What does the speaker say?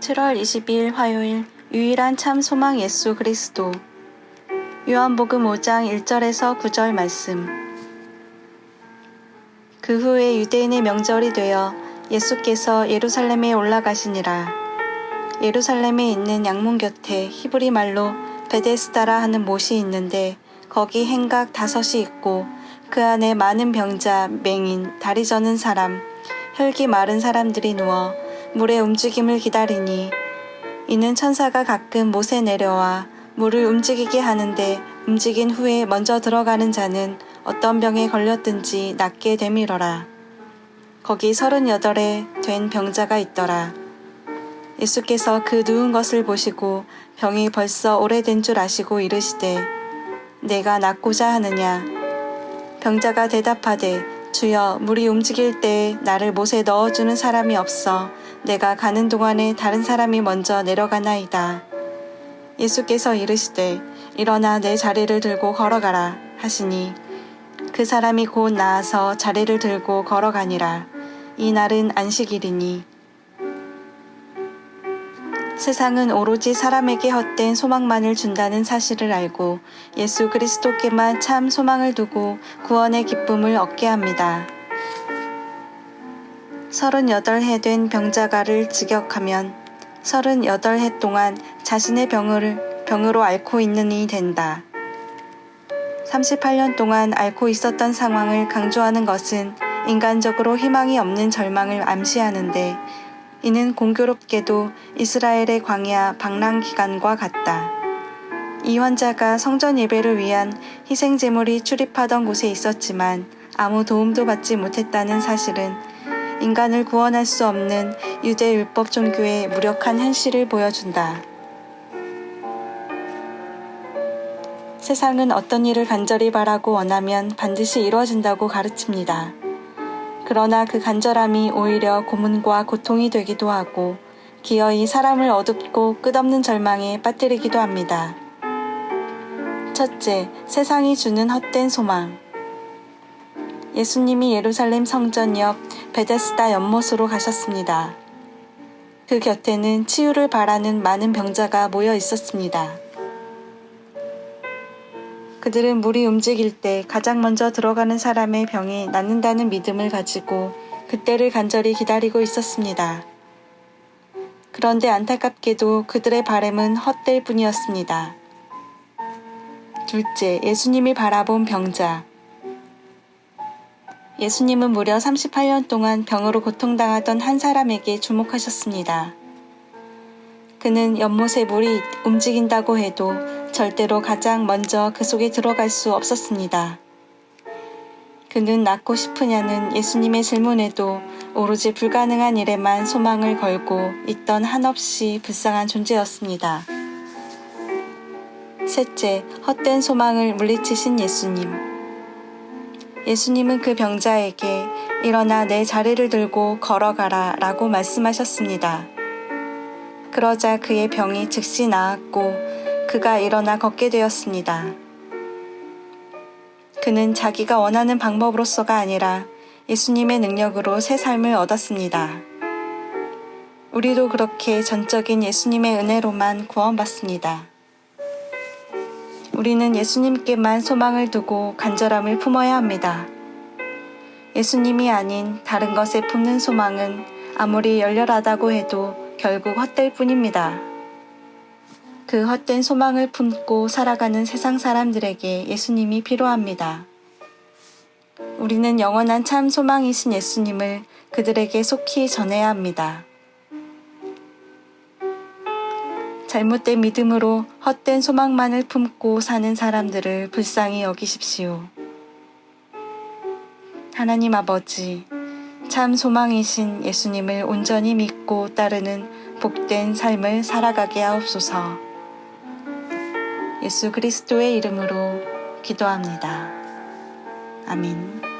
7월 22일 화요일 유일한 참 소망 예수 그리스도. 요한복음 5장 1절에서 9절 말씀. 그 후에 유대인의 명절이 되어 예수께서 예루살렘에 올라가시니라. 예루살렘에 있는 양문 곁에 히브리 말로 베데스다라 하는 못이 있는데 거기 행각 5이 있고 그 안에 많은 병자, 맹인, 다리 저는 사람, 혈기 마른 사람들이 누워 물의 움직임을 기다리니 이는 천사가 가끔 못에 내려와 물을 움직이게 하는데 움직인 후에 먼저 들어가는 자는 어떤 병에 걸렸든지 낫게 되밀어라. 거기 38에 된 병자가 있더라. 예수께서 그 누운 것을 보시고 병이 벌써 오래된 줄 아시고 이르시되 내가 낫고자 하느냐. 병자가 대답하되 주여 물이 움직일 때에 나를 못에 넣어주는 사람이 없어 내가 가는 동안에 다른 사람이 먼저 내려가나이다. 예수께서 이르시되 일어나 내 자리를 들고 걸어가라 하시니 그 사람이 곧 나아서 자리를 들고 걸어가니라. 이 날은 안식일이니. 세상은 오로지 사람에게 헛된 소망만을 준다는 사실을 알고 예수 그리스도께만 참 소망을 두고 구원의 기쁨을 얻게 합니다. 38해 된 병자가를 직역하면 38해 동안 자신의 병으로 앓고 있는 이 된다. 38년 동안 앓고 있었던 상황을 강조하는 것은 인간적으로 희망이 없는 절망을 암시하는데 이는 공교롭게도 이스라엘의 광야 방랑 기간과 같다. 이 환자가 성전 예배를 위한 희생 제물이 출입하던 곳에 있었지만 아무 도움도 받지 못했다는 사실은 인간을 구원할 수 없는 유대 율법 종교의 무력한 현실을 보여준다. 세상은 어떤 일을 간절히 바라고 원하면 반드시 이루어진다고 가르칩니다. 그러나 그 간절함이 오히려 고문과 고통이 되기도 하고 기어이 사람을 어둡고 끝없는 절망에 빠뜨리기도 합니다. 첫째, 세상이 주는 헛된 소망. 예수님이 예루살렘 성전 옆 베데스다 연못으로 가셨습니다. 그 곁에는 치유를 바라는 많은 병자가 모여 있었습니다. 그들은 물이 움직일 때 가장 먼저 들어가는 사람의 병이 낫는다는 믿음을 가지고 그때를 간절히 기다리고 있었습니다. 그런데 안타깝게도 그들의 바람은 헛될 뿐이었습니다. 둘째, 예수님이 바라본 병자. 예수님은 무려 38년 동안 병으로 고통당하던 한 사람에게 주목하셨습니다. 그는 연못에 물이 움직인다고 해도 절대로 가장 먼저 그 속에 들어갈 수 없었습니다. 그는 낫고 싶으냐는 예수님의 질문에도 오로지 불가능한 일에만 소망을 걸고 있던 한없이 불쌍한 존재였습니다. 셋째, 헛된 소망을 물리치신 예수님. 예수님은 그 병자에게 일어나 내 자리를 들고 걸어가라 라고 말씀하셨습니다. 그러자 그의 병이 즉시 나았고 그가 일어나 걷게 되었습니다. 그는 자기가 원하는 방법으로서가 아니라 예수님의 능력으로 새 삶을 얻었습니다. 우리도 그렇게 전적인 예수님의 은혜로만 구원받습니다. 우리는 예수님께만 소망을 두고 간절함을 품어야 합니다. 예수님이 아닌 다른 것에 품는 소망은 아무리 열렬하다고 해도 결국 헛될 뿐입니다. 그 헛된 소망을 품고 살아가는 세상 사람들에게 예수님이 필요합니다. 우리는 영원한 참 소망이신 예수님을 그들에게 속히 전해야 합니다. 잘못된 믿음으로 헛된 소망만을 품고 사는 사람들을 불쌍히 여기십시오. 하나님 아버지, 참 소망이신 예수님을 온전히 믿고 따르는 복된 삶을 살아가게 하옵소서. 예수 그리스도의 이름으로 기도합니다. 아멘.